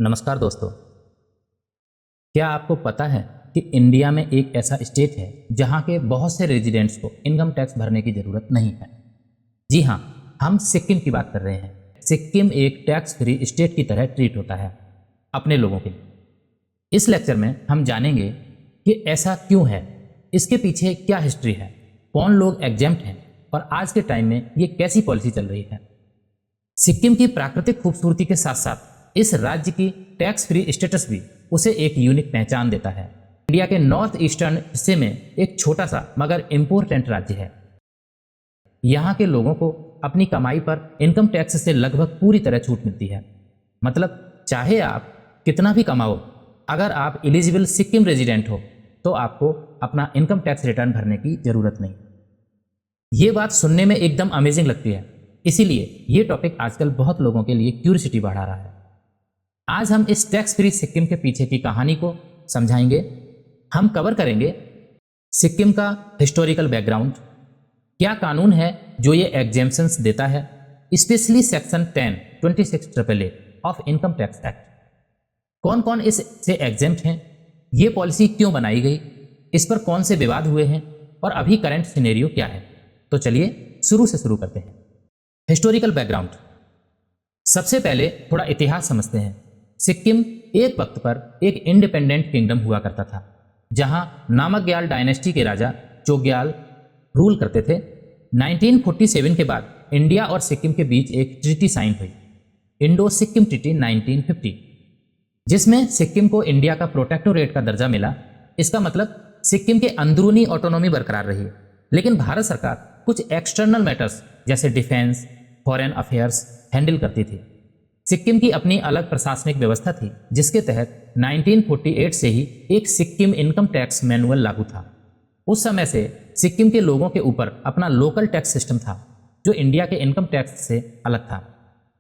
नमस्कार दोस्तों। क्या आपको पता है कि इंडिया में एक ऐसा स्टेट है जहां के बहुत से रेजिडेंट्स को इनकम टैक्स भरने की ज़रूरत नहीं है। जी हाँ, हम सिक्किम की बात कर रहे हैं। सिक्किम एक टैक्स फ्री स्टेट की तरह ट्रीट होता है अपने लोगों के लिए। इस लेक्चर में हम जानेंगे कि ऐसा क्यों है, इसके पीछे क्या हिस्ट्री है, कौन लोग एग्जेम्प्ट हैं और आज के टाइम में ये कैसी पॉलिसी चल रही है। सिक्किम की प्राकृतिक खूबसूरती के साथ साथ इस राज्य की टैक्स फ्री स्टेटस भी उसे एक यूनिक पहचान देता है। इंडिया के नॉर्थ ईस्टर्न हिस्से में एक छोटा सा मगर इम्पोर्टेंट राज्य है। यहाँ के लोगों को अपनी कमाई पर इनकम टैक्स से लगभग पूरी तरह छूट मिलती है। मतलब चाहे आप कितना भी कमाओ, अगर आप एलिजिबल सिक्किम रेजिडेंट हो तो आपको अपना इनकम टैक्स रिटर्न भरने की ज़रूरत नहीं। ये बात सुनने में एकदम अमेजिंग लगती है, इसीलिए ये टॉपिक आजकल बहुत लोगों के लिए क्यूरियोसिटी बढ़ा रहा है। आज हम इस टैक्स फ्री सिक्किम के पीछे की कहानी को समझाएंगे। हम कवर करेंगे सिक्किम का हिस्टोरिकल बैकग्राउंड, क्या कानून है जो ये एग्जेम्पशंस देता है, specially section 10(26) of income tax act. कौन कौन इससे एग्जेम्प्ट हैं, ये पॉलिसी क्यों बनाई गई, इस पर कौन से विवाद हुए हैं और अभी करंट सिनेरियो क्या है। तो चलिए शुरू से शुरू करते हैं। Historical background. सबसे पहले थोड़ा इतिहास समझते हैं। सिक्किम एक वक्त पर एक इंडिपेंडेंट किंगडम हुआ करता था, जहां नामग्याल डायनेस्टी के राजा चोग्याल रूल करते थे। 1947 के बाद इंडिया और सिक्किम के बीच एक ट्रीटी साइन हुई, इंडो सिक्किम ट्रीटी 1950, जिसमें सिक्किम को इंडिया का प्रोटेक्टोरेट का दर्जा मिला। इसका मतलब सिक्किम के अंदरूनी ऑटोनॉमी बरकरार रही, लेकिन भारत सरकार कुछ एक्सटर्नल मैटर्स जैसे डिफेंस, फॉरेन अफेयर्स हैंडल करती थी। सिक्किम की अपनी अलग प्रशासनिक व्यवस्था थी, जिसके तहत 1948 से ही एक सिक्किम इनकम टैक्स मैनुअल लागू था। उस समय से सिक्किम के लोगों के ऊपर अपना लोकल टैक्स सिस्टम था, जो इंडिया के इनकम टैक्स से अलग था।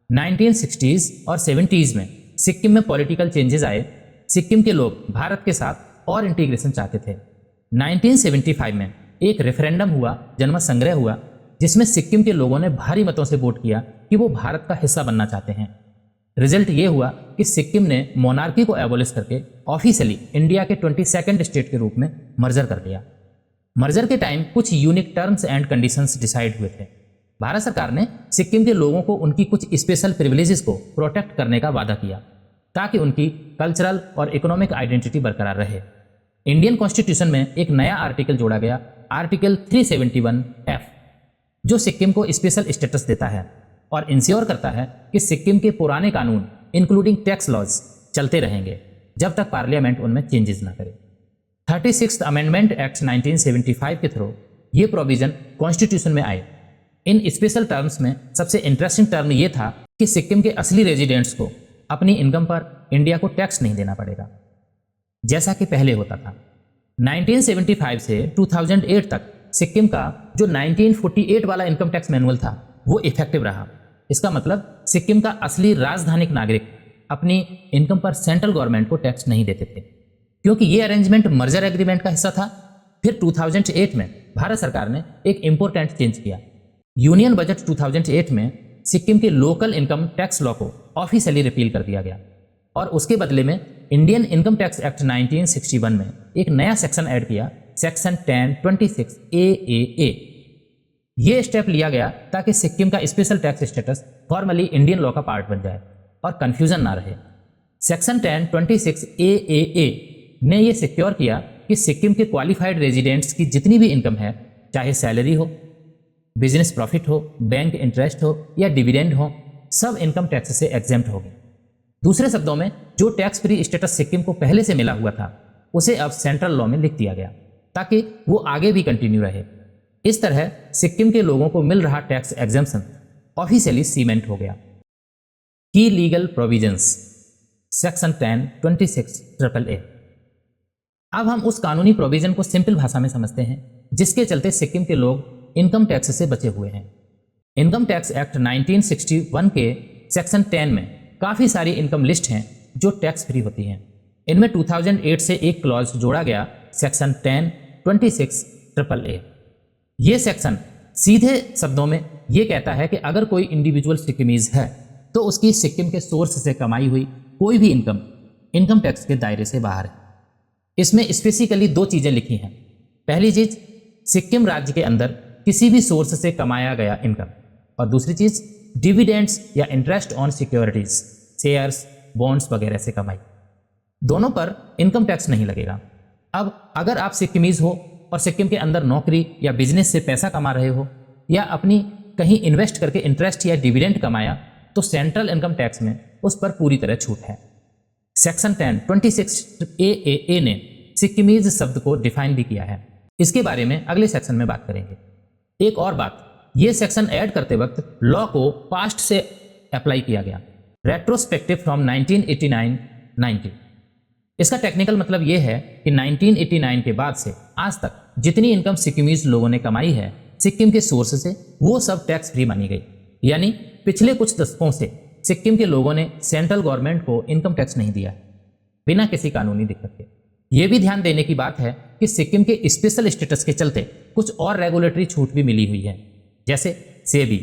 1960s और 70s में सिक्किम में पॉलिटिकल चेंजेस आए। सिक्किम के लोग भारत के साथ और इंटीग्रेशन चाहते थे। 1975 में एक रेफरेंडम हुआ, जनमत संग्रह हुआ, जिसमें सिक्किम के लोगों ने भारी मतों से वोट किया कि वो भारत का हिस्सा बनना चाहते हैं। रिजल्ट ये हुआ कि सिक्किम ने मोनार्की को एबोलिश करके ऑफिशियली इंडिया के 22nd स्टेट के रूप में मर्जर कर दिया। मर्जर के टाइम कुछ unique terms and conditions decide हुए थे। भारत सरकार ने सिक्किम के लोगों को उनकी कुछ स्पेशल प्रिविलेजेस को प्रोटेक्ट करने का वादा किया, ताकि उनकी कल्चरल और इकोनॉमिक आइडेंटिटी बरकरार रहे। इंडियन कॉन्स्टिट्यूशन में एक नया आर्टिकल जोड़ा गया, आर्टिकल 371F, जो सिक्किम को स्पेशल स्टेटस देता है और इंश्योर करता है कि सिक्किम के पुराने कानून इंक्लूडिंग टैक्स लॉज चलते रहेंगे जब तक पार्लियामेंट उनमें चेंजेस ना करे। 36th अमेंडमेंट एक्ट 1975 के थ्रू ये प्रोविजन कॉन्स्टिट्यूशन में आए। इन स्पेशल टर्म्स में सबसे इंटरेस्टिंग टर्म ये था कि सिक्किम के असली रेजिडेंट्स को अपनी इनकम पर इंडिया को टैक्स नहीं देना पड़ेगा, जैसा कि पहले होता था। 1975 से 2008 तक सिक्किम का जो 1948 वाला इनकम टैक्स मैनुअल था वो इफेक्टिव रहा। इसका मतलब सिक्किम का असली राजधानिक नागरिक अपनी इनकम पर सेंट्रल गवर्नमेंट को टैक्स नहीं देते थे, क्योंकि ये अरेंजमेंट मर्जर एग्रीमेंट का हिस्सा था। फिर 2008 में भारत सरकार ने एक इंपॉर्टेंट चेंज किया। यूनियन बजट 2008 में सिक्किम के लोकल इनकम टैक्स लॉ को ऑफिशियली रिपील कर दिया गया और उसके बदले में इंडियन इनकम टैक्स एक्ट 1961 में एक नया सेक्शन ऐड किया, सेक्शन 10(26) ये स्टेप लिया गया ताकि सिक्किम का special tax status formally Indian law का पार्ट बन जाए और कंफ्यूजन ना रहे। सेक्शन 10(26) ने ये सिक्योर किया कि सिक्किम के क्वालिफाइड रेजिडेंट्स की जितनी भी इनकम है, चाहे सैलरी हो, बिजनेस प्रॉफिट हो, बैंक इंटरेस्ट हो या डिविडेंड हो, सब इनकम टैक्स से एग्जेम्प्ट होगी। दूसरे शब्दों में, जो टैक्स फ्री स्टेटस सिक्किम को पहले से मिला हुआ था उसे अब सेंट्रल लॉ में लिख दिया गया ताकि वो आगे भी कंटिन्यू रहे। इस तरह सिक्किम के लोगों को मिल रहा टैक्स एग्जेम्पशन ऑफिशियली सीमेंट हो गया। की लीगल प्रोविजंस, सेक्शन 10(26) अब हम उस कानूनी प्रोविजन को सिंपल भाषा में समझते हैं, जिसके चलते सिक्किम के लोग इनकम टैक्स से बचे हुए हैं। इनकम टैक्स एक्ट 1961 के सेक्शन 10 में काफ़ी सारी इनकम लिस्ट हैं जो टैक्स फ्री होती हैं। इनमें 2008 से एक क्लॉज जोड़ा गया, सेक्शन 10(26) ये सेक्शन सीधे शब्दों में ये कहता है कि अगर कोई इंडिविजुअल सिक्किमीज है तो उसकी सिक्किम के सोर्स से कमाई हुई कोई भी इनकम टैक्स के दायरे से बाहर है। इसमें स्पेसिफिकली दो चीज़ें लिखी हैं। पहली चीज़, सिक्किम राज्य के अंदर किसी भी सोर्स से कमाया गया इनकम, और दूसरी चीज़ डिविडेंड्स या interest on securities, shares, bonds वगैरह से कमाई। दोनों पर इनकम टैक्स नहीं लगेगा। अब अगर आप सिक्किमीज हो और सिक्किम के अंदर नौकरी या बिजनेस से पैसा कमा रहे हो, या अपनी कहीं इन्वेस्ट करके इंटरेस्ट या डिविडेंड कमाया, तो सेंट्रल इनकम टैक्स में उस पर पूरी तरह छूट है। सेक्शन 10(26)AA ने सिक्किमीज शब्द को डिफाइन भी किया है। इसके बारे में अगले सेक्शन में बात करेंगे। एक और बात, ये सेक्शन ऐड करते वक्त लॉ को पास्ट से अप्लाई किया गया, रेट्रोस्पेक्टिव फ्रॉम 1989-90। इसका टेक्निकल मतलब ये है कि 1989 के बाद से आज तक जितनी इनकम सिक्किमीज लोगों ने कमाई है सिक्किम के सोर्स से, वो सब टैक्स फ्री मानी गई। यानी पिछले कुछ दशकों से सिक्किम के लोगों ने सेंट्रल गवर्नमेंट को इनकम टैक्स नहीं दिया बिना किसी कानूनी दिक्कत के। यह भी ध्यान देने की बात है कि सिक्किम के स्पेशल स्टेटस के चलते कुछ और रेगुलेटरी छूट भी मिली हुई है। जैसे SEBI,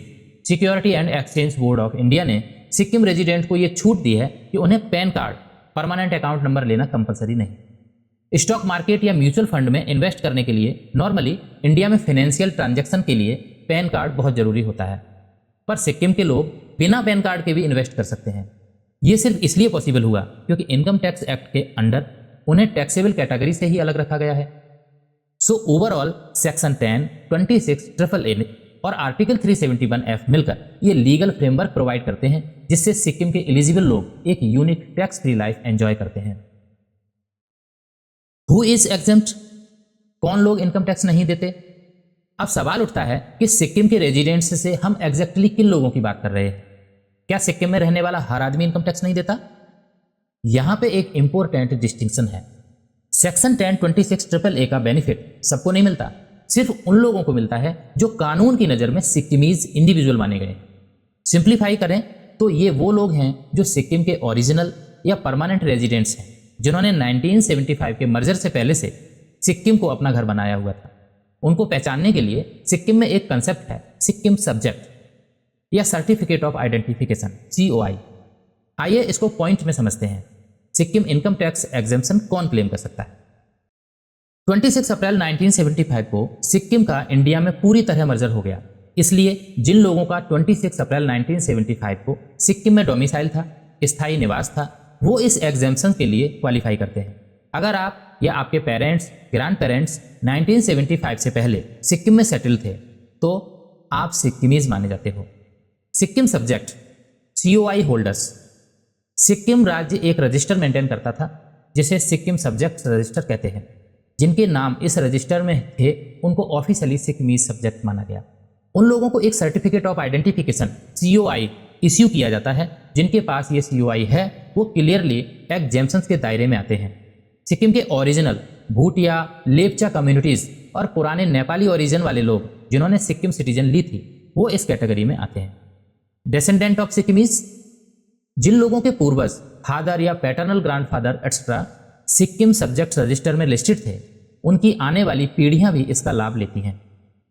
security and exchange board of India ने सिक्किम रेजिडेंट को यह छूट दी है कि उन्हें pan card, permanent account number लेना कंपलसरी नहीं। स्टॉक मार्केट या म्यूचुअल फंड में इन्वेस्ट करने के लिए नॉर्मली इंडिया में फाइनेंशियल ट्रांजैक्शन के लिए पैन कार्ड बहुत जरूरी होता है, पर सिक्किम के लोग बिना पैन कार्ड के भी इन्वेस्ट कर सकते हैं। ये सिर्फ इसलिए पॉसिबल हुआ क्योंकि इनकम टैक्स एक्ट के अंडर उन्हें टैक्सेबल कैटेगरी से ही अलग रखा गया है। सो ओवरऑल सेक्शन 10, 26(AA) और आर्टिकल 371F मिलकर ये लीगल फ्रेमवर्क प्रोवाइड करते हैं, जिससे सिक्किम के एलिजिबल लोग एक unique tax free life enjoy करते हैं। Who is exempt? कौन लोग इनकम टैक्स नहीं देते? अब सवाल उठता है कि सिक्किम के रेजिडेंट्स से हम एग्जैक्टली किन लोगों की बात कर रहे हैं? क्या सिक्किम में रहने वाला हर आदमी इनकम टैक्स नहीं देता? यहां पे एक इंपॉर्टेंट डिस्टिंक्शन है। सेक्शन 10(26)AA का बेनिफिट सबको नहीं मिलता, सिर्फ उन लोगों को मिलता है जो कानून की नज़र में सिक्किमीज इंडिविजुअल माने गए। सिंप्लीफाई करें तो ये वो लोग हैं जो सिक्किम के ओरिजिनल या परमानेंट रेजिडेंट्स हैं, जिन्होंने 1975 के मर्जर से पहले से सिक्किम को अपना घर बनाया हुआ था। उनको पहचानने के लिए सिक्किम में एक कंसेप्ट है, सिक्किम सब्जेक्ट या सर्टिफिकेट ऑफ आइडेंटिफिकेशन, COI। आइए इसको पॉइंट में समझते हैं। सिक्किम इनकम टैक्स एग्जेम्पशन कौन क्लेम कर सकता है? 26 अप्रैल 1975 को सिक्किम का इंडिया में पूरी तरह मर्जर हो गया। इसलिए जिन लोगों का 26 अप्रैल 1975 को सिक्किम में डोमिसाइल था, स्थायी निवास था, वो इस एग्जेम्पशन के लिए क्वालिफाई करते हैं। अगर आप या आपके पेरेंट्स, ग्रैंड पेरेंट्स 1975 से पहले सिक्किम में सेटल थे, तो आप सिक्किमीज माने जाते हो। Sikkim subject, COI holders. Sikkim राज्य एक रजिस्टर मेंटेन करता था जिसे सिक्किम सब्जेक्ट रजिस्टर कहते हैं। जिनके नाम इस रजिस्टर में थे उनको ऑफिशियली सिक्किमीज सब्जेक्ट माना गया। उन लोगों को एक certificate of identification, COI issue किया जाता है। जिनके पास ये COI है वो क्लियरली एग्जेम्पशंस के दायरे में आते हैं। सिक्किम के ओरिजिनल भूटिया, लेपचा कम्युनिटीज और पुराने नेपाली ओरिजिन वाले लोग जिन्होंने सिक्किम सिटीजन ली थी, वो इस कैटेगरी में आते हैं। डेसेंडेंट ऑफ सिक्किमीज, जिन लोगों के पूर्वज, फादर या paternal grandfather etcetera Sikkim subject register में लिस्टेड थे, उनकी आने वाली पीढ़ियां भी इसका लाभ लेती हैं।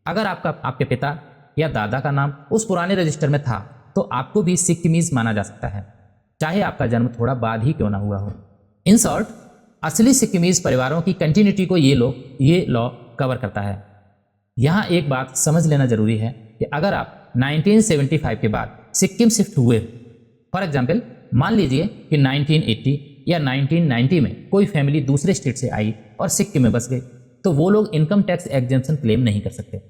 अगर आपके पिता या दादा का नाम उस पुराने रजिस्टर में था तो आपको भी सिक्किमीज माना जा सकता है, चाहे आपका जन्म थोड़ा बाद ही क्यों ना हुआ हो। इन शॉर्ट, असली सिक्किमीज परिवारों की कंटिन्यूटी को ये लॉ कवर करता है। यहाँ एक बात समझ लेना जरूरी है कि अगर आप 1975 के बाद सिक्किम शिफ्ट हुए, फॉर एग्जाम्पल मान लीजिए कि 1980 या 1990 में कोई फैमिली दूसरे स्टेट से आई और सिक्किम में बस गई, तो वो लोग इनकम टैक्स एग्जेम्पशन क्लेम नहीं कर सकते।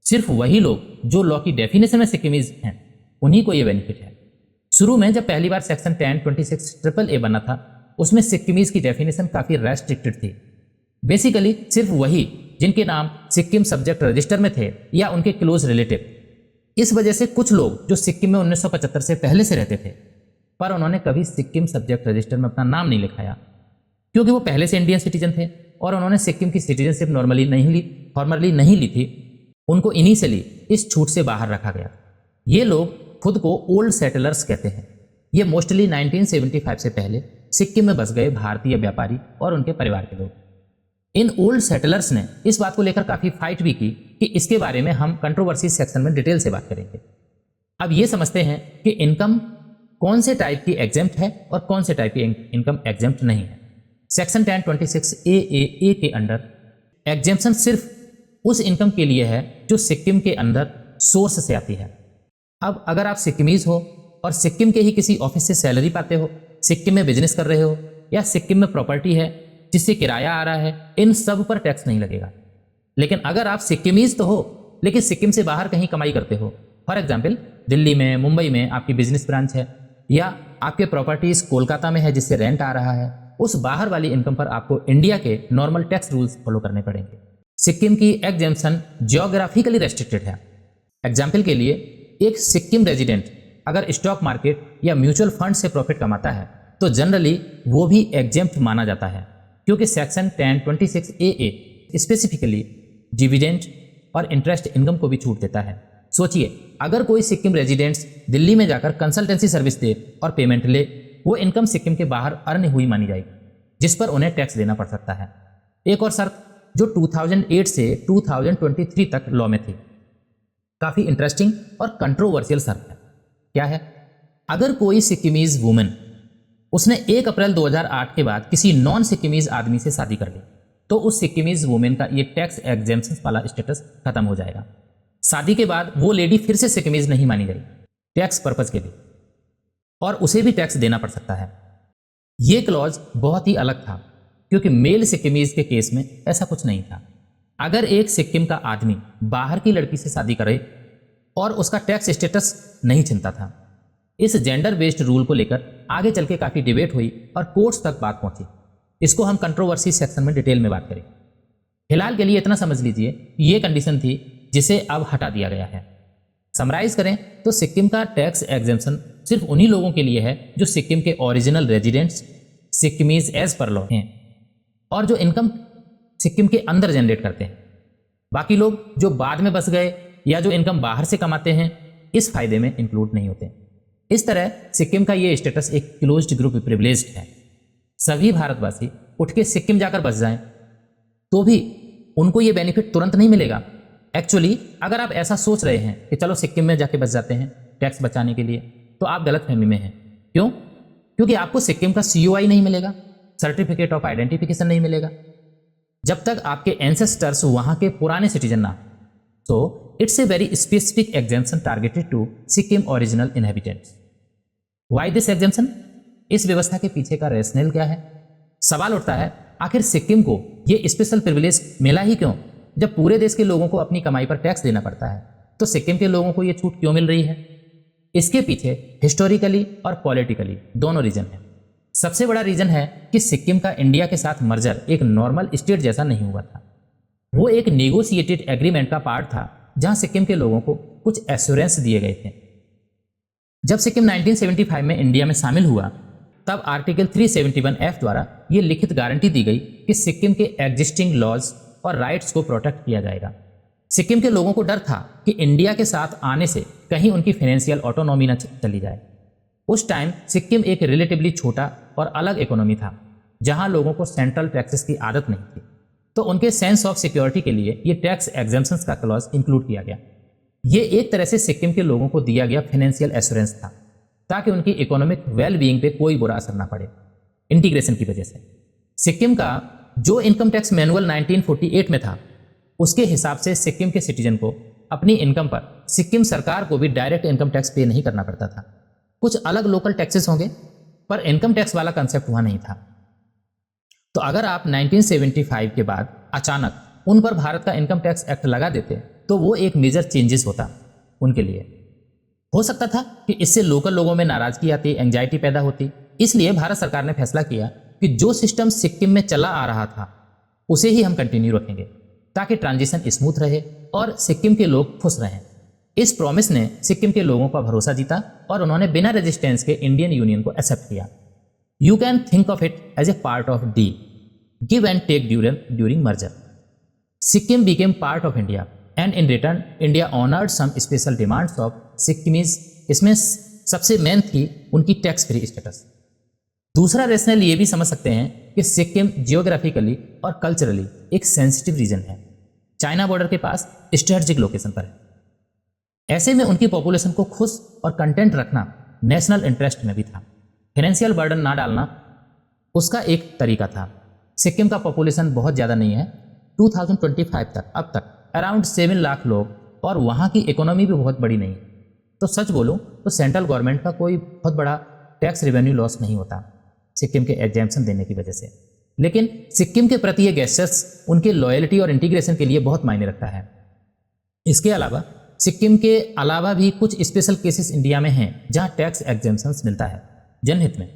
सिर्फ वही लोग जो लॉ की डेफिनेशन में सिक्किमीज हैं, उन्हीं को ये बेनिफिट है। शुरू में जब पहली बार सेक्शन 10(26)AA बना था, उसमें सिक्किमीज की डेफिनेशन काफ़ी रेस्ट्रिक्टेड थी। बेसिकली सिर्फ वही जिनके नाम सिक्किम सब्जेक्ट रजिस्टर में थे या उनके क्लोज रिलेटिव। इस वजह से कुछ लोग जो सिक्किम में 1975 से पहले से रहते थे, पर उन्होंने कभी सिक्किम सब्जेक्ट रजिस्टर में अपना नाम नहीं लिखाया, क्योंकि वो पहले से इंडियन सिटीजन थे और उन्होंने सिक्किम की सिटीजनशिप फॉर्मली नहीं ली थी, उनको इनिशियली इस छूट से बाहर रखा गया। ये लोग खुद को ओल्ड सेटलर्स कहते हैं। ये मोस्टली 1975 से पहले सिक्किम में बस गए भारतीय व्यापारी और उनके परिवार के लोग। इन ओल्ड सेटलर्स ने इस बात को लेकर काफ़ी फाइट भी की कि इसके बारे में हम कंट्रोवर्सी सेक्शन में डिटेल से बात करेंगे। अब ये समझते हैं कि इनकम कौन से टाइप की एग्जेम्प्ट है और कौन से टाइप की इनकम एग्जेम्प्ट नहीं है। सेक्शन 1026 ए के अंडर एग्जेम्पशन सिर्फ उस इनकम के लिए है जो सिक्किम के अंदर सोर्स से आती है। अब अगर आप सिक्किमीज हो और सिक्किम के ही किसी ऑफिस से सैलरी पाते हो, सिक्किम में बिजनेस कर रहे हो या सिक्किम में प्रॉपर्टी है जिससे किराया आ रहा है, इन सब पर टैक्स नहीं लगेगा। लेकिन अगर आप सिक्किमीज तो हो लेकिन सिक्किम से बाहर कहीं कमाई करते हो, फॉर एग्जाम्पल दिल्ली में, मुंबई में आपकी बिजनेस ब्रांच है या आपके प्रॉपर्टीज कोलकाता में है जिससे रेंट आ रहा है, उस बाहर वाली इनकम पर आपको इंडिया के नॉर्मल टैक्स रूल्स फॉलो करने पड़ेंगे। सिक्किम की एग्जेम्पशन जियोग्राफिकली रेस्ट्रिक्टेड है। एग्जाम्पल के लिए एक सिक्किम रेजिडेंट अगर स्टॉक मार्केट या म्यूचुअल फंड से प्रॉफिट कमाता है तो जनरली वो भी एग्जेम्प्ट माना जाता है, क्योंकि सेक्शन 1026 ए स्पेसिफिकली डिविडेंड और इंटरेस्ट इनकम को भी छूट देता है। सोचिए, अगर कोई सिक्किम रेजिडेंट्स दिल्ली में जाकर कंसल्टेंसी सर्विस दे और पेमेंट ले, वो इनकम सिक्किम के बाहर अर्न हुई मानी जाएगी, जिस पर उन्हें टैक्स देना पड़ सकता है। एक और शर्त जो 2008 से 2023 तक लॉ में थी, काफ़ी इंटरेस्टिंग और कंट्रोवर्शियल शर्त है। क्या है? अगर कोई सिक्किमीज वुमेन उसने 1 अप्रैल 2008 के बाद किसी नॉन सिक्किमीज आदमी से शादी कर ली तो उस सिक्किमीज वुमेन का ये टैक्स एग्जेम्पशन वाला स्टेटस खत्म हो जाएगा। शादी के बाद वो लेडी फिर से सिक्किमीज नहीं मानी जाएगी टैक्स पर्पज के लिए और उसे भी टैक्स देना पड़ सकता है। ये क्लॉज बहुत ही अलग था क्योंकि मेल सिक्किमीज के केस में ऐसा कुछ नहीं था। अगर एक सिक्किम का आदमी बाहर की लड़की से शादी करे और उसका टैक्स स्टेटस नहीं छिनता था, इस जेंडर बेस्ड रूल को लेकर आगे चल के काफ़ी डिबेट हुई और कोर्ट्स तक बात पहुंची। इसको हम कंट्रोवर्सी सेक्शन में डिटेल में बात करें। फिलहाल के लिए इतना समझ लीजिए ये कंडीशन थी जिसे अब हटा दिया गया है। समराइज करें तो सिक्किम का टैक्स एग्जेम्पशन सिर्फ उन्हीं लोगों के लिए है जो सिक्किम के original residents Sikkimese as per law हैं और जो इनकम सिक्किम के अंदर जनरेट करते हैं। बाकी लोग जो बाद में बस गए या जो इनकम बाहर से कमाते हैं इस फायदे में इंक्लूड नहीं होते। इस तरह सिक्किम का ये स्टेटस एक क्लोज्ड ग्रुप प्रिविलेज्ड है। सभी भारतवासी उठ के सिक्किम जाकर बस जाएं तो भी उनको ये बेनिफिट तुरंत नहीं मिलेगा। एक्चुअली अगर आप ऐसा सोच रहे हैं कि चलो सिक्किम में जाके बस जाते हैं टैक्स बचाने के लिए, तो आप गलत फहमी में हैं। क्यों? क्योंकि आपको सिक्किम का COI नहीं मिलेगा, सर्टिफिकेट ऑफ आइडेंटिफिकेशन नहीं मिलेगा जब तक आपके एंसेस्टर्स वहां के पुराने सिटीजन ना। So it's a very specific exemption targeted to Sikkim original inhabitants. Why this exemption? इस व्यवस्था के पीछे का रैशनल क्या है? सवाल उठता है, आखिर सिक्किम को ये स्पेशल प्रिविलेज मिला ही क्यों? जब पूरे देश के लोगों को अपनी कमाई पर टैक्स देना पड़ता है तो सिक्किम के लोगों को ये छूट क्यों मिल रही है? इसके पीछे हिस्टोरिकली और पॉलिटिकली दोनों रीजन है। सबसे बड़ा रीजन है कि सिक्किम का इंडिया के साथ मर्जर एक नॉर्मल स्टेट जैसा नहीं हुआ था। वो एक नेगोशिएटेड एग्रीमेंट का पार्ट था जहां सिक्किम के लोगों को कुछ एश्योरेंस दिए गए थे। जब सिक्किम 1975 में इंडिया में शामिल हुआ तब आर्टिकल 371F द्वारा ये लिखित गारंटी दी गई कि सिक्किम के एग्जिस्टिंग लॉज और राइट्स को प्रोटेक्ट किया जाएगा। सिक्किम के लोगों को डर था कि इंडिया के साथ आने से कहीं उनकी फाइनेंशियल ऑटोनॉमी न चली जाए। उस टाइम सिक्किम एक रिलेटिवली छोटा और अलग इकोनॉमी था जहां लोगों को सेंट्रल टैक्सेस की आदत नहीं थी, तो उनके सेंस ऑफ सिक्योरिटी के लिए ये टैक्स एग्जेम्पशंस का क्लॉज इंक्लूड किया गया। ये एक तरह से सिक्किम के लोगों को दिया गया फाइनेंशियल एश्योरेंस था ताकि उनकी इकोनॉमिक वेल बीइंग पे कोई बुरा असर ना पड़े इंटीग्रेशन की वजह से। सिक्किम का जो इनकम टैक्स मैनुअल 1948 में था उसके हिसाब से सिक्किम के सिटीजन को अपनी इनकम पर सिक्किम सरकार को भी डायरेक्ट इनकम टैक्स पे नहीं करना पड़ता था। कुछ अलग लोकल टैक्सेस होंगे पर इनकम टैक्स वाला कंसेप्ट वहां नहीं था। तो अगर आप 1975 के बाद अचानक उन पर भारत का इनकम टैक्स एक्ट लगा देते तो वो एक मेजर चेंजेस होता उनके लिए। हो सकता था कि इससे लोकल लोगों में नाराजगी आती, एंजाइटी पैदा होती। इसलिए भारत सरकार ने फैसला किया कि जो सिस्टम सिक्किम में चला आ रहा था उसे ही हम कंटिन्यू रखेंगे ताकि ट्रांजिशन स्मूथ रहे और सिक्किम के लोग खुश रहें। इस प्रॉमिस ने सिक्किम के लोगों का भरोसा जीता और उन्होंने बिना रेजिस्टेंस के इंडियन यूनियन को एक्सेप्ट किया। You can think of it as a part of deal, give and take during merger. Sikkim became part of India and in return India honoured some special demands of Sikkimese. इसमें सबसे main थी उनकी tax free status. दूसरा rational ये भी समझ सकते हैं कि सिक्किम जियोग्राफिकली और कल्चरली एक सेंसिटिव रीजन है, चाइना बॉर्डर के पास स्ट्रेटेजिक लोकेशन पर है। ऐसे में उनकी पॉपुलेशन को खुश और कंटेंट रखना नेशनल इंटरेस्ट में भी था। फाइनेंशियल बर्डन ना डालना उसका एक तरीका था। सिक्किम का पॉपुलेशन बहुत ज़्यादा नहीं है। 2025 तक अब तक अराउंड 7 लाख लोग और वहाँ की इकोनॉमी भी बहुत बड़ी नहीं है। तो सच बोलूँ तो सेंट्रल गवर्नमेंट का कोई बहुत बड़ा टैक्स रेवेन्यू लॉस नहीं होता सिक्किम के एग्जेम्पशन देने की वजह से। लेकिन सिक्किम के प्रति ये गेस्चर्स उनके लॉयल्टी और इंटीग्रेशन के लिए बहुत मायने रखता है। इसके अलावा सिक्किम के अलावा भी कुछ स्पेशल केसेस इंडिया में हैं जहां टैक्स एग्जेम्पशंस मिलता है जनहित में।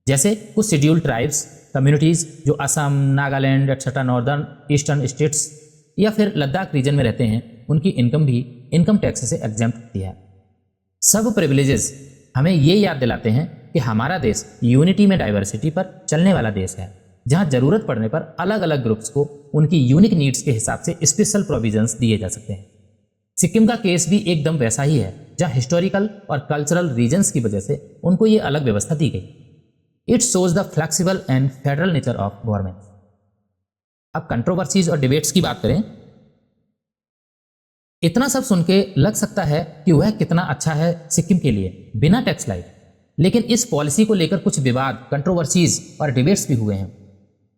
जैसे कुछ शेड्यूल्ड ट्राइब्स कम्युनिटीज़ जो Assam, Nagaland etcetera northern eastern states या फिर लद्दाख रीजन में रहते हैं, उनकी इनकम भी इनकम टैक्स से एग्जेम्प्ट होती है। सब प्रिविलेजेस हमें ये याद दिलाते हैं कि हमारा देश यूनिटी में डाइवर्सिटी पर चलने वाला देश है, जहां जरूरत पड़ने पर अलग अलग ग्रुप्स को उनकी यूनिक नीड्स के हिसाब से स्पेशल प्रोविजंस दिए जा सकते हैं। सिक्किम का केस भी एकदम वैसा ही है, जहां हिस्टोरिकल और कल्चरल रीजन्स की वजह से उनको ये अलग व्यवस्था दी गई। It shows the flexible and federal nature of government. अब कंट्रोवर्सीज और डिबेट्स की बात करें, इतना सब सुन के लग सकता है कि वह कितना अच्छा है सिक्किम के लिए बिना टैक्स लाए, लेकिन इस पॉलिसी को लेकर कुछ विवाद, कंट्रोवर्सीज और डिबेट्स भी हुए हैं।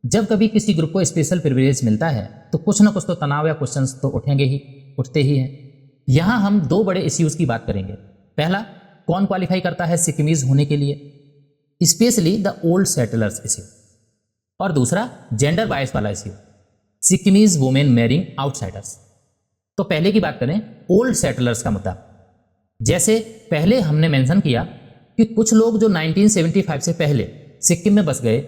जब कभी किसी ग्रुप को स्पेशल प्रिविलेज मिलता है तो कुछ ना कुछ तो तनाव या क्वेश्चंस तो उठते ही हैं। यहाँ हम दो बड़े इश्यूज की बात करेंगे। पहला, कौन क्वालिफाई करता है सिक्किमीज होने के लिए, specially the old settlers issue, और दूसरा जेंडर बायस वाला issue, Sikkimese women marrying outsiders. तो पहले की बात करें, ओल्ड सेटलर्स का मुद्दा। जैसे पहले हमने मेंशन किया कि कुछ लोग जो 1975 से पहले सिक्किम में बस गए,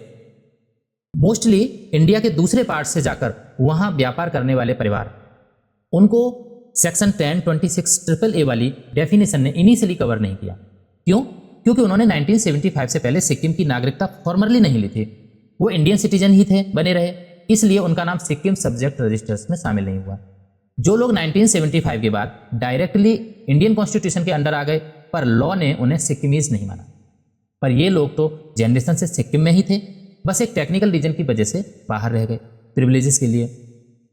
मोस्टली इंडिया के दूसरे पार्ट से जाकर वहां व्यापार करने वाले परिवार, उनको सेक्शन 1026 ट्रिपल ए वाली डेफिनेशन ने इनिशियली कवर नहीं किया। क्यों? क्योंकि उन्होंने 1975 से पहले सिक्किम की नागरिकता फॉर्मली नहीं ली थी, वो इंडियन सिटीजन ही थे, बने रहे, इसलिए उनका नाम सिक्किम सब्जेक्ट रजिस्टर्स में शामिल नहीं हुआ। जो लोग 1975 के बाद डायरेक्टली इंडियन कॉन्स्टिट्यूशन के अंडर आ गए, पर लॉ ने उन्हें सिक्किमीज नहीं माना। पर ये लोग तो जनरेशन से सिक्किम में ही थे, बस एक टेक्निकल रीजन की वजह से बाहर रह गए प्रिविलेजेस के लिए।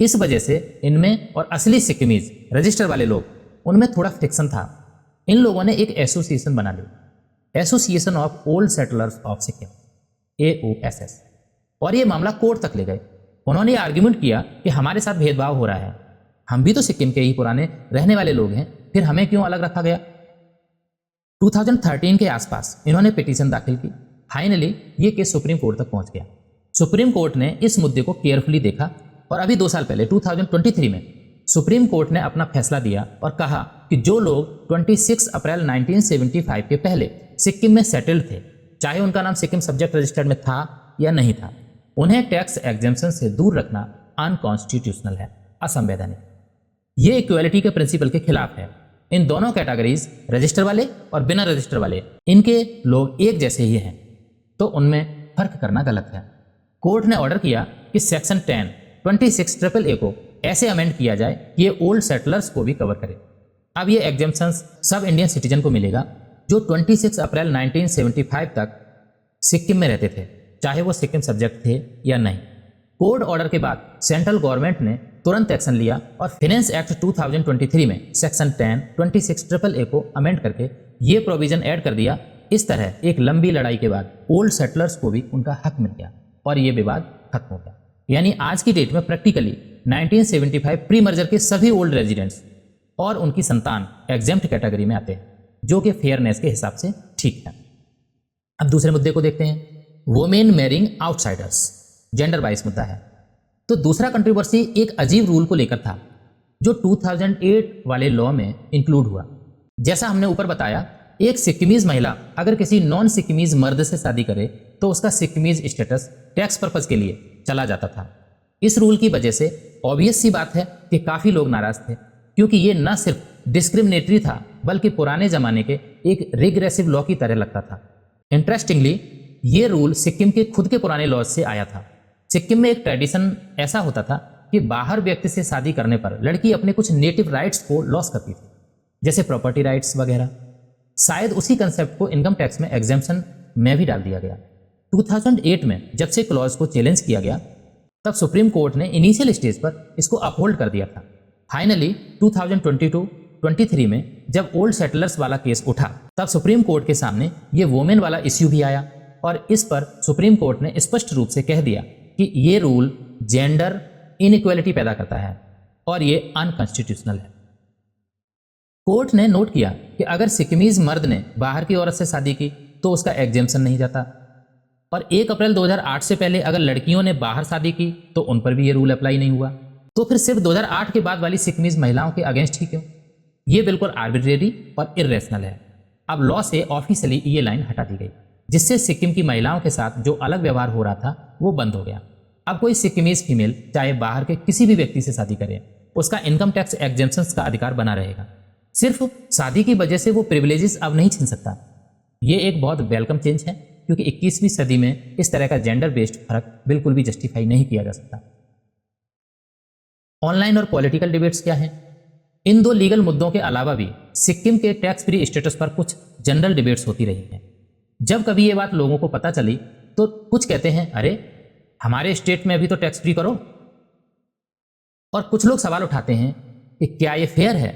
इस वजह से इनमें और असली सिक्किमीज रजिस्टर वाले लोग, उनमें थोड़ा फ्रिक्शन था। इन लोगों ने एक एसोसिएशन बना ली, association of old settlers of Sikkim, AOSS, और ये मामला कोर्ट तक ले गए। उन्होंने आर्ग्यूमेंट किया कि हमारे साथ भेदभाव हो रहा है, हम भी तो सिक्किम के ही पुराने रहने वाले लोग हैं, फिर हमें क्यों अलग रखा गया। 2013 के आसपास इन्होंने पिटीशन दाखिल की। फाइनली ये केस सुप्रीम कोर्ट तक पहुंच गया। सुप्रीम कोर्ट ने इस मुद्दे को केयरफुली देखा और अभी 2 साल पहले 2023 में सुप्रीम कोर्ट ने अपना फैसला दिया और कहा कि जो लोग 26 अप्रैल 1975 के पहले सिक्किम में सेटल्ड थे, चाहे उनका नाम सिक्किम सब्जेक्ट रजिस्टर्ड में था या नहीं था, उन्हें टैक्स एग्जेम्पशन से दूर रखना अनकॉन्स्टिट्यूशनल है, असंवैधानिक। ये इक्वालिटी के प्रिंसिपल के खिलाफ है। इन दोनों कैटेगरीज, रजिस्टर वाले और बिना रजिस्टर वाले, इनके लोग एक जैसे ही हैं, तो उनमें फर्क करना गलत है। कोर्ट ने ऑर्डर किया कि सेक्शन 1026 ट्रिपल ए को ऐसे अमेंड किया जाए कि ये ओल्ड सेटलर्स को भी कवर करे। अब ये एग्जेम्पशंस सब इंडियन सिटीजन को मिलेगा जो 26 अप्रैल 1975 तक सिक्किम में रहते थे, चाहे वो सिक्किम सब्जेक्ट थे या नहीं। कोर्ट ऑर्डर के बाद सेंट्रल गवर्नमेंट ने तुरंत एक्शन लिया और फाइनेंस एक्ट 2023 में सेक्शन 1026 ट्रिपल ए को अमेंड करके ये प्रोविजन ऐड कर दिया। इस तरह एक लंबी लड़ाई के बाद ओल्ड सेटलर्स को भी उनका हक मिल गया और ये विवाद खत्म हो गया। यानी आज की डेट में प्रैक्टिकली 1975 प्री मर्जर के सभी ओल्ड रेजिडेंट्स और उनकी संतान एग्जेम्प्ट कैटेगरी में आते हैं, जो कि फेयरनेस के हिसाब से ठीक है। अब दूसरे मुद्दे को देखते हैं, women marrying outsiders, gender wise मुद्दा है। तो दूसरा कंट्रोवर्सी एक अजीब रूल को लेकर था जो 2008 वाले लॉ में इंक्लूड हुआ। जैसा हमने ऊपर बताया, एक सिक्किमीज महिला अगर किसी नॉन सिक्किमीज मर्द से शादी करे तो उसका सिक्किमीज स्टेटस टैक्स पर्पज के लिए चला जाता था। इस रूल की वजह से ऑब्वियस सी बात है कि काफ़ी लोग नाराज थे, क्योंकि ये न सिर्फ डिस्क्रिमिनेटरी था बल्कि पुराने जमाने के एक रिग्रेसिव लॉ की तरह लगता था। इंटरेस्टिंगली ये रूल सिक्किम के खुद के पुराने लॉज से आया था। सिक्किम में एक ट्रेडिशन ऐसा होता था कि बाहर व्यक्ति से शादी करने पर लड़की अपने कुछ नेटिव राइट्स को लॉस करती थी, जैसे प्रॉपर्टी राइट्स वगैरह। शायद उसी कंसेप्ट को इनकम टैक्स में एग्जेम्पशन में भी डाल दिया गया। 2008 में जब से क्लॉज को चैलेंज किया गया, तब सुप्रीम कोर्ट ने इनिशियल स्टेज पर इसको अपहोल्ड कर दिया था। फाइनली 2022 23 में जब ओल्ड सेटलर्स वाला केस उठा तब सुप्रीम कोर्ट के सामने ये वोमेन वाला इश्यू भी आया और इस पर सुप्रीम कोर्ट ने स्पष्ट रूप से कह दिया कि ये रूल जेंडर इनइक्वालिटी पैदा करता है और ये अनकॉन्स्टिट्यूशनल है। कोर्ट ने नोट किया कि अगर सिक्किमीज मर्द ने बाहर की औरत से शादी की तो उसका एग्जेम्पशन नहीं जाता और 1 अप्रैल 2008 से पहले अगर लड़कियों ने बाहर शादी की तो उन पर भी ये रूल अप्लाई नहीं हुआ। तो फिर सिर्फ 2008 के बाद वाली सिक्किमीज महिलाओं के अगेंस्ट ही क्यों? ये बिल्कुल आर्बिट्रेरी और इर्रेशनल है। अब लॉ से ऑफिशियली ये लाइन हटा दी गई जिससे सिक्किम की महिलाओं के साथ जो अलग व्यवहार हो रहा था वो बंद हो गया। अब कोई सिक्किमीज फीमेल चाहे बाहर के किसी भी व्यक्ति से शादी करे उसका इनकम टैक्स एग्जेम्पशंस का अधिकार बना रहेगा। सिर्फ शादी की वजह से वो प्रिविलेजेस अब नहीं छीन सकता। ये एक बहुत वेलकम चेंज है क्योंकि 21वीं सदी में इस तरह का जेंडर बेस्ड फर्क बिल्कुल भी जस्टिफाई नहीं किया जा सकता। ऑनलाइन और पॉलिटिकल डिबेट्स क्या हैं? इन दो लीगल मुद्दों के अलावा भी सिक्किम के टैक्स फ्री स्टेटस पर कुछ जनरल डिबेट्स होती रही हैं। जब कभी ये बात लोगों को पता चली तो कुछ कहते हैं अरे हमारे स्टेट में अभी तो टैक्स फ्री करो, और कुछ लोग सवाल उठाते हैं कि क्या ये फेयर है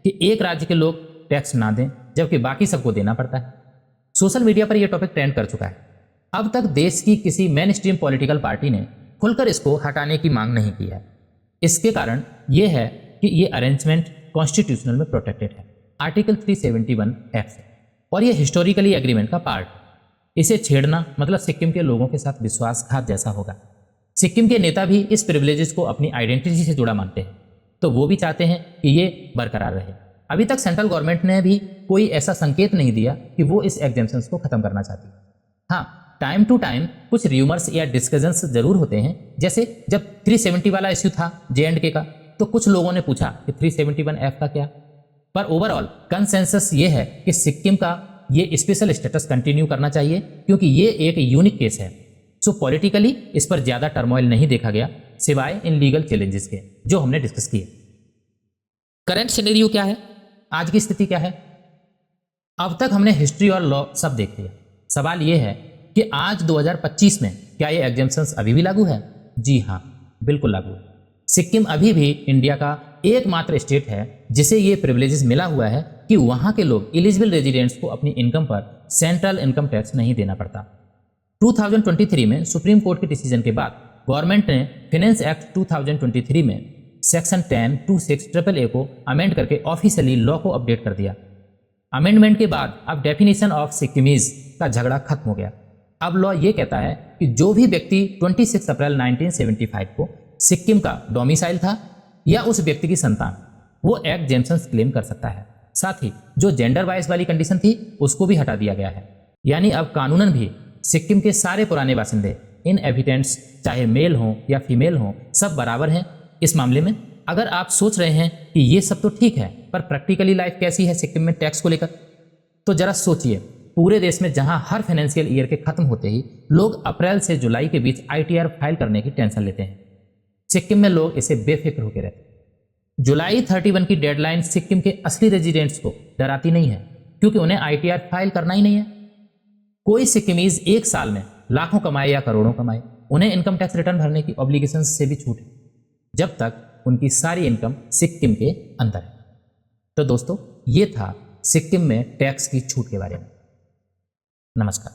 कि एक राज्य के लोग टैक्स ना दें जबकि बाकी सबको देना पड़ता है। सोशल मीडिया पर यह टॉपिक ट्रेंड कर चुका है। अब तक देश की किसी मेन स्ट्रीम पॉलिटिकल पार्टी ने खुलकर इसको हटाने की मांग नहीं की है। इसके कारण यह है कि ये अरेंजमेंट कॉन्स्टिट्यूशनल में प्रोटेक्टेड है, आर्टिकल 371 एक्ट से, और ये हिस्टोरिकली एग्रीमेंट का पार्ट। इसे छेड़ना मतलब सिक्किम के लोगों के साथ विश्वासघात जैसा होगा। सिक्किम के नेता भी इस प्रिविलेजेस को अपनी आइडेंटिटी से जुड़ा मानते हैं तो वो भी चाहते हैं कि ये बरकरार रहे। अभी तक सेंट्रल गवर्नमेंट ने भी कोई ऐसा संकेत नहीं दिया कि वो इस एग्जेम्पशंस को खत्म करना चाहती है। हाँ, टाइम टू टाइम कुछ र्यूमर्स या डिस्कशंस जरूर होते हैं। जैसे जब 370 वाला इश्यू था J&K का तो कुछ लोगों ने पूछा कि 371F का क्या, पर ओवरऑल कंसेंसस ये है कि सिक्किम का ये स्पेशल स्टेटस कंटिन्यू करना चाहिए क्योंकि ये एक यूनिक केस है। सो पॉलिटिकली इस पर ज्यादा टर्मोइल नहीं देखा गया सिवाय इन लीगल चैलेंजेस के जो हमने डिस्कस किए। करंट सिनेरियो क्या है? आज की स्थिति क्या है? अब तक हमने हिस्ट्री और लॉ सब देख लिया। सवाल यह है कि आज 2025 में क्या ये एग्जेम्पशंस अभी भी लागू है? जी हाँ, बिल्कुल लागू है। सिक्किम अभी भी इंडिया का एकमात्र स्टेट है जिसे ये प्रिविलेजेस मिला हुआ है कि वहां के लोग एलिजिबल रेजिडेंट्स को अपनी इनकम पर सेंट्रल इनकम टैक्स नहीं देना पड़ता। 2023 में सुप्रीम कोर्ट के डिसीजन के बाद गवर्नमेंट ने फाइनेंस एक्ट 2023 में सेक्शन 10(26)AA को अमेंड करके ऑफिशियली लॉ को अपडेट कर दिया। अमेंडमेंट के बाद अब डेफिनेशन ऑफ सिक्किमीज का झगड़ा खत्म हो गया। अब लॉ ये कहता है कि जो भी व्यक्ति 26 अप्रैल 1975 को सिक्किम का डोमिसाइल था या उस व्यक्ति की संतान, वो एग्जेम्पशंस क्लेम कर सकता है। साथ ही जो जेंडर वाइज वाली कंडीशन थी उसको भी हटा दिया गया है। यानी अब कानूनन भी सिक्किम के सारे पुराने बासिंदे इन एविडेंट्स चाहे मेल हों या फीमेल हों सब बराबर हैं इस मामले में। अगर आप सोच रहे हैं कि ये सब तो ठीक है पर प्रैक्टिकली लाइफ कैसी है सिक्किम में टैक्स को लेकर, तो जरा सोचिए। पूरे देश में जहां हर फाइनेंशियल ईयर के खत्म होते ही लोग अप्रैल से जुलाई के बीच ITR फाइल करने की टेंशन लेते हैं, सिक्किम में लोग इसे बेफिक्र होकर रहते हैं। जुलाई 31 की डेडलाइन सिक्किम के असली रेजिडेंट्स को डराती नहीं है क्योंकि उन्हें ITR फाइल करना ही नहीं है। कोई सिक्किमीज एक साल में लाखों कमाए या करोड़ों कमाए, उन्हें इनकम टैक्स रिटर्न भरने की ऑब्लिगेशन से भी छूट है जब तक उनकी सारी इनकम सिक्किम के अंदर है। तो दोस्तों, ये था सिक्किम में टैक्स की छूट के बारे में। नमस्कार।